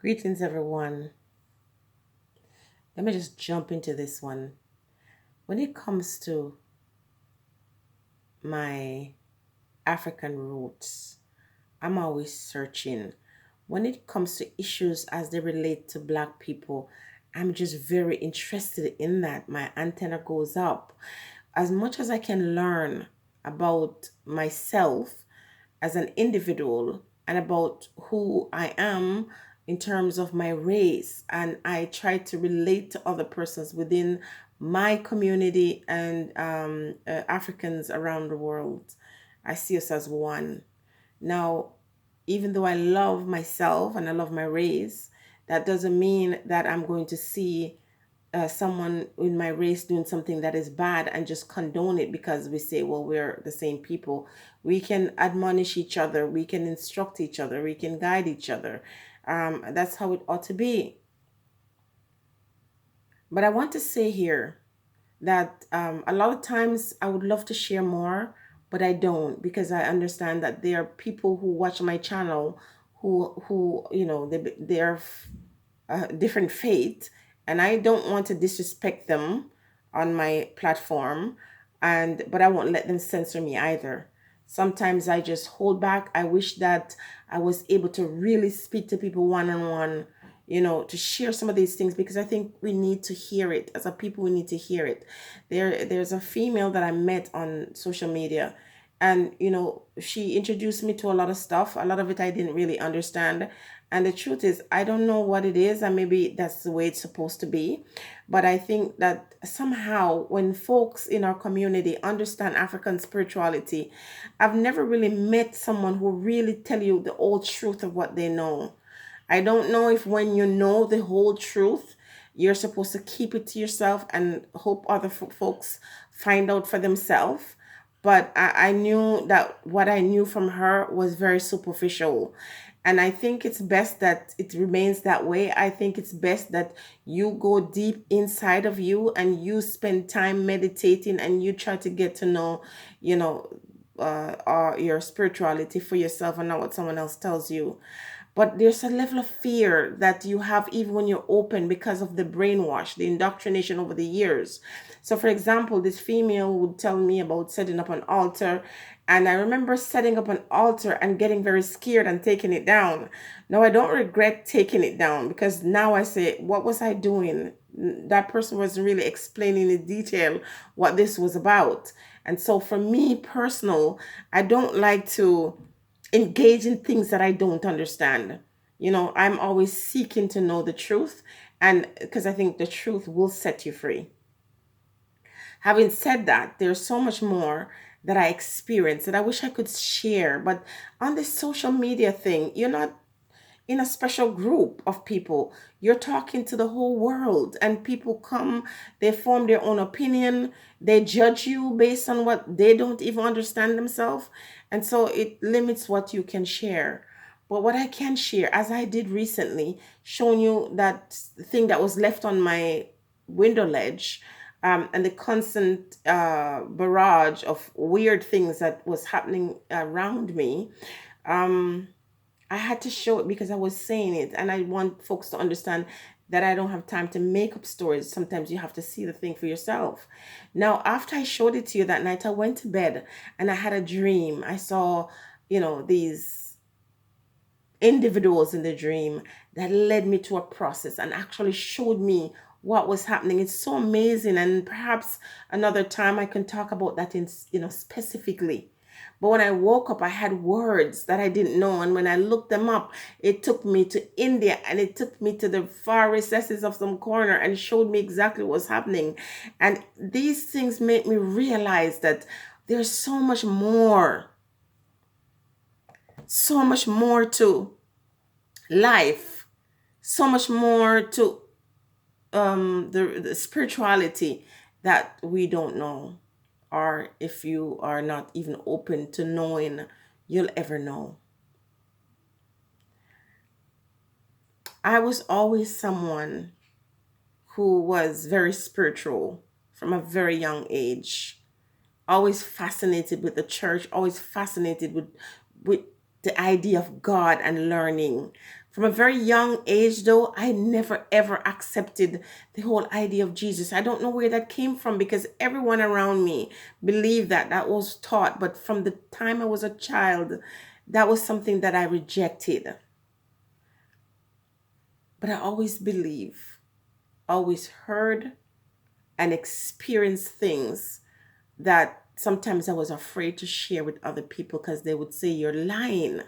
Greetings, everyone. Let me just jump into this one. When it comes to my African roots, I'm always searching. When it comes to issues as they relate to Black people, I'm just very interested in that. My antenna goes up. As much as I can learn about myself as an individual and about who I am in terms of my race. And I try to relate to other persons within my community and Africans around the world. I see us as one. Now, even though I love myself and I love my race, that doesn't mean that I'm going to see someone in my race doing something that is bad and just condone it because we say, well, we're the same people. We can admonish each other, we can instruct each other, we can guide each other. That's how it ought to be. But I want to say here that a lot of times I would love to share more, but I don't because I understand that there are people who watch my channel who they're different faith, and I don't want to disrespect them on my platform, and but I won't let them censor me either. Sometimes I just hold back. I wish that I was able to really speak to people one on one, to share some of these things because I think we need to hear it. As a people, we need to hear it. There's a female that I met on social media, and she introduced me to a lot of stuff. A lot of it I didn't really understand, and the truth is I don't know what it is, and maybe that's the way it's supposed to be. But I think that somehow when folks in our community understand African spirituality, I've never really met someone who really tell you the whole truth of what they know. I don't know if when you know the whole truth, you're supposed to keep it to yourself and hope other folks find out for themselves. But I knew that what I knew from her was very superficial. And I think it's best that it remains that way. I think it's best that you go deep inside of you and you spend time meditating and you try to get to know, you know, your spirituality for yourself and not what someone else tells you. But there's a level of fear that you have even when you're open because of the brainwash, the indoctrination over the years. So, for example, this female would tell me about setting up an altar. And I remember setting up an altar and getting very scared and taking it down. Now, I don't regret taking it down because now I say, what was I doing? That person wasn't really explaining in detail what this was about. And so, for me personal, I don't like to engage in things that I don't understand. I'm always seeking to know the truth, and because I think the truth will set you free. Having said that, there's so much more that I experienced that I wish I could share. But on this social media thing, you're not in a special group of people. You're talking to the whole world, and people come, they form their own opinion, they judge you based on what they don't even understand themselves. And so it limits what you can share. But what I can share, as I did recently, showing you that thing that was left on my window ledge, and the constant barrage of weird things that was happening around me. Um, I had to show it because I was saying it, and I want folks to understand that I don't have time to make up stories. Sometimes you have to see the thing for yourself. Now, after I showed it to you that night, I went to bed and I had a dream. I saw, these individuals in the dream that led me to a process and actually showed me what was happening. It's so amazing, and perhaps another time I can talk about that in specifically. But when I woke up, I had words that I didn't know, and when I looked them up, it took me to India and it took me to the far recesses of some corner and showed me exactly what's happening. And these things made me realize that there's so much more to life, so much more to the spirituality that we don't know, or if you are not even open to knowing, you'll ever know. I was always someone who was very spiritual from a very young age, always fascinated with the church, always fascinated with the idea of God and learning. From a very young age, though, I never ever accepted the whole idea of Jesus. I don't know where that came from because everyone around me believed that that was taught. But from the time I was a child, that was something that I rejected. But I always believe, always heard and experienced things that sometimes I was afraid to share with other people because they would say, "You're lying.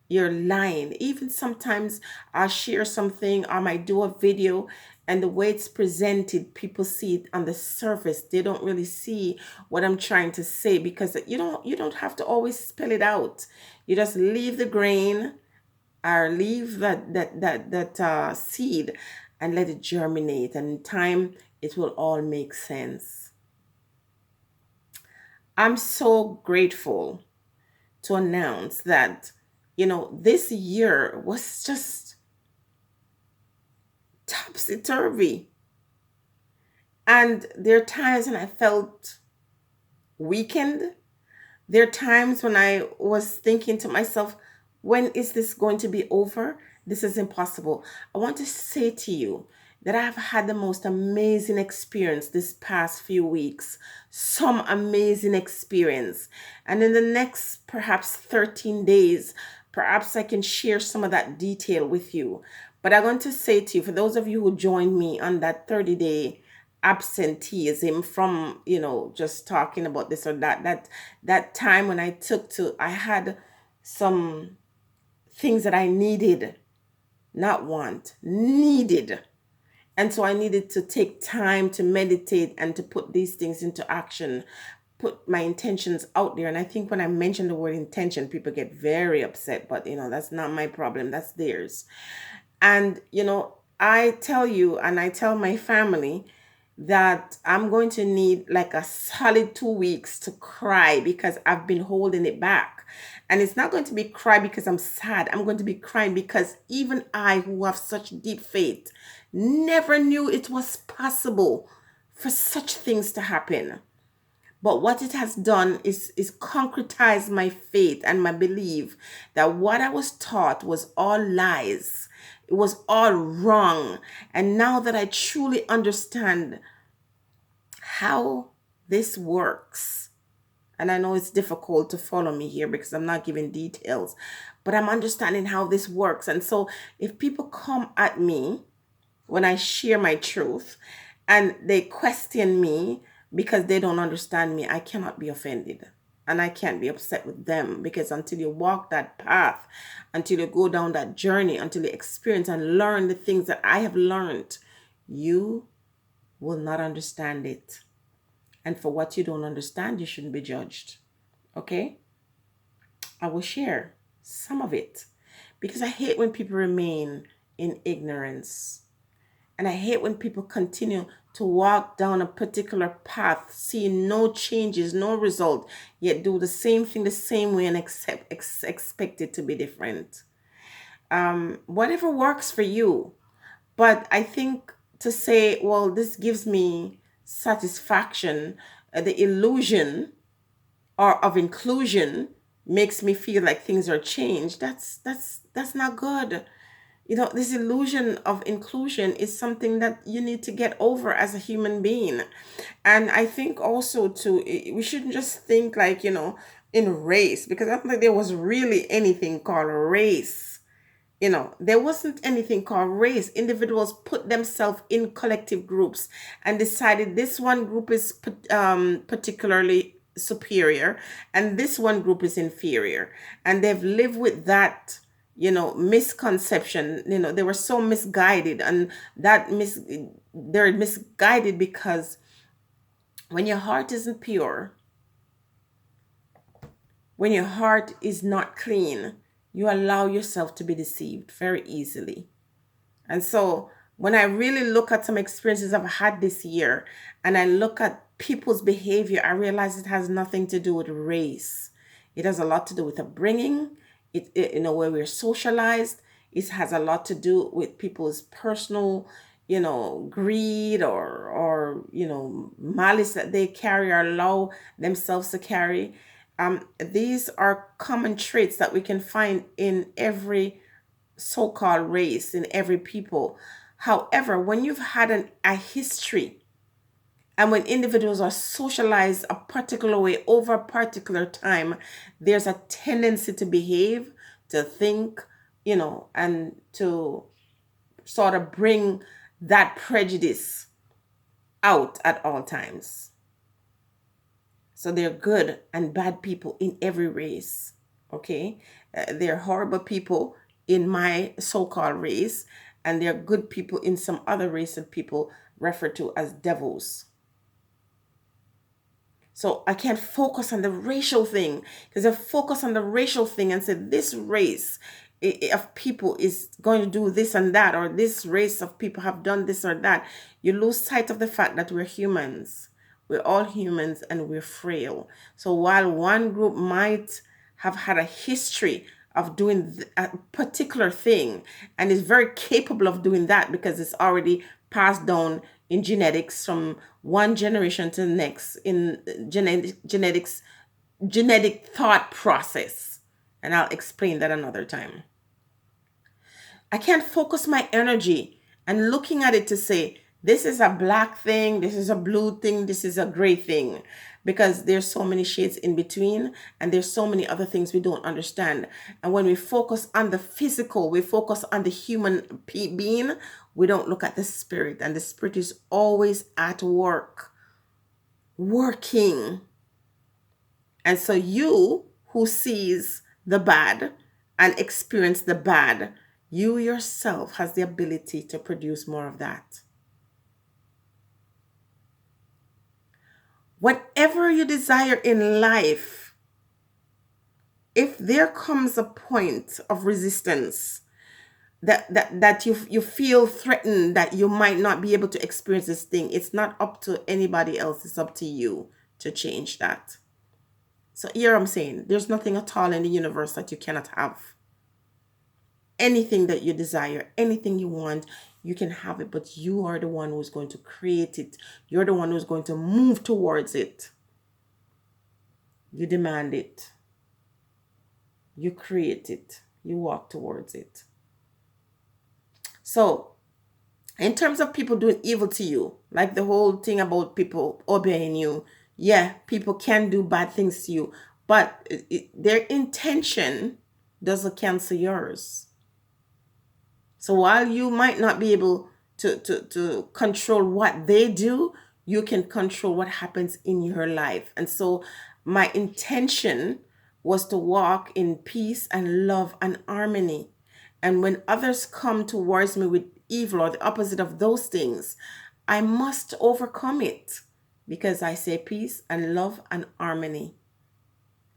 You're lying." Even sometimes I'll share something, I might do a video, and the way it's presented, people see it on the surface. They don't really see what I'm trying to say because you don't have to always spell it out. You just leave the grain or leave that seed and let it germinate, and in time it will all make sense. I'm so grateful to announce that this year was just topsy turvy. And there are times when I felt weakened. There are times when I was thinking to myself, when is this going to be over? This is impossible. I want to say to you that I've had the most amazing experience this past few weeks. Some amazing experience. And in the next perhaps 13 days, perhaps I can share some of that detail with you. But I'm going to say to you, for those of you who joined me on that 30-day absenteeism from just talking about this or that time when I had some things that I needed, not want, needed. And so I needed to take time to meditate and to put these things into action, put my intentions out there. And I think when I mention the word intention, people get very upset, but that's not my problem, that's theirs. And I tell you, and I tell my family that I'm going to need like a solid 2 weeks to cry because I've been holding it back. And it's not going to be cry because I'm sad. I'm going to be crying because even I, who have such deep faith, never knew it was possible for such things to happen. But what it has done is concretize my faith and my belief that what I was taught was all lies. It was all wrong. And now that I truly understand how this works, and I know it's difficult to follow me here because I'm not giving details, but I'm understanding how this works. And so if people come at me when I share my truth and they question me because they don't understand me, I cannot be offended. And I can't be upset with them because until you walk that path, until you go down that journey, until you experience and learn the things that I have learned, you will not understand it. And for what you don't understand, you shouldn't be judged. Okay? I will share some of it because I hate when people remain in ignorance. And I hate when people continue to walk down a particular path, seeing no changes, no result, yet do the same thing the same way and expect it to be different. Whatever works for you. But I think to say, well, this gives me satisfaction, the illusion or of inclusion makes me feel like things are changed. That's not good. This illusion of inclusion is something that you need to get over as a human being. And I think also too, we shouldn't just think like, in race, because I don't think there was really anything called race. There wasn't anything called race. Individuals put themselves in collective groups and decided this one group is particularly superior and this one group is inferior. And they've lived with that misconception. They were so misguided, and they're misguided because when your heart isn't pure, when your heart is not clean, you allow yourself to be deceived very easily. And so when I really look at some experiences I've had this year and I look at people's behavior, I realize it has nothing to do with race. It has a lot to do with upbringing. Where we're socialized. It has a lot to do with people's personal, greed or malice that they carry or allow themselves to carry. These are common traits that we can find in every so-called race in every people. However, when you've had a history, and when individuals are socialized a particular way over a particular time, there's a tendency to behave, to think, and to sort of bring that prejudice out at all times. So they're good and bad people in every race. Okay? They're horrible people in my so called race, and they're good people in some other race that people refer to as devils. So I can't focus on the racial thing, because if I focus on the racial thing and say this race of people is going to do this and that, or this race of people have done this or that, you lose sight of the fact that we're humans. We're all humans and we're frail. So while one group might have had a history of doing a particular thing and is very capable of doing that because it's already passed down in genetics from one generation to the next, in genetic thought process, and I'll explain that another time. I can't focus my energy and looking at it to say, this is a black thing, this is a blue thing, this is a gray thing, because there's so many shades in between and there's so many other things we don't understand. And when we focus on the physical, we focus on the human being, we don't look at the spirit, and the spirit is always at work, working. And so you who sees the bad and experience the bad, you yourself has the ability to produce more of that. Whatever you desire in life, if there comes a point of resistance that you feel threatened that you might not be able to experience this thing, it's not up to anybody else, it's up to you to change that. So here I'm saying there's nothing at all in the universe that you cannot have. Anything that you desire, anything you want, you can have it, but you are the one who's going to create it. You're the one who's going to move towards it. You demand it. You create it. You walk towards it. So, in terms of people doing evil to you, like the whole thing about people obeying you, yeah, people can do bad things to you, but their intention doesn't cancel yours. So while you might not be able to control what they do, you can control what happens in your life. And so my intention was to walk in peace and love and harmony. And when others come towards me with evil or the opposite of those things, I must overcome it, because I say peace and love and harmony.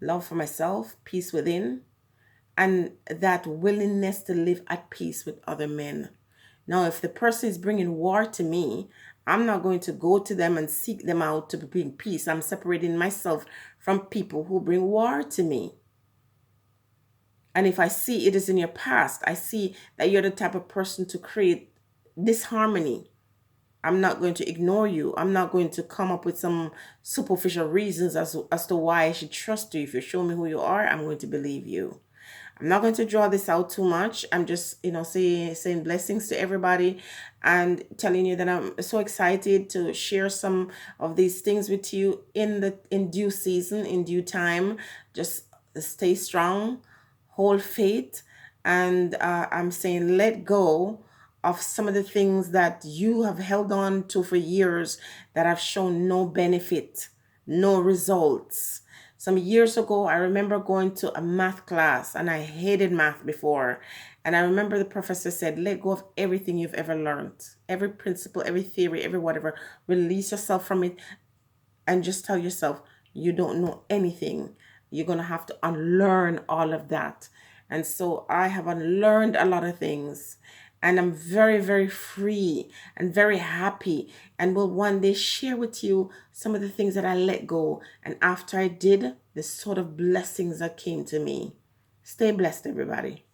Love for myself, peace within, and that willingness to live at peace with other men. Now, if the person is bringing war to me, I'm not going to go to them and seek them out to bring peace. I'm separating myself from people who bring war to me. And if I see it is in your past, I see that you're the type of person to create disharmony, I'm not going to ignore you. I'm not going to come up with some superficial reasons as to why I should trust you. If you show me who you are, I'm going to believe you. I'm not going to draw this out too much. I'm just, saying blessings to everybody and telling you that I'm so excited to share some of these things with you in due season, in due time. Just stay strong, hold faith, and I'm saying let go of some of the things that you have held on to for years that have shown no benefit, no results. Some years ago, I remember going to a math class, and I hated math before. And I remember the professor said, let go of everything you've ever learned, every principle, every theory, every whatever. Release yourself from it and just tell yourself, you don't know anything. You're going to have to unlearn all of that. And so I have unlearned a lot of things. And I'm very, very free and very happy, and will one day share with you some of the things that I let go. And after I did, the sort of blessings that came to me. Stay blessed, everybody.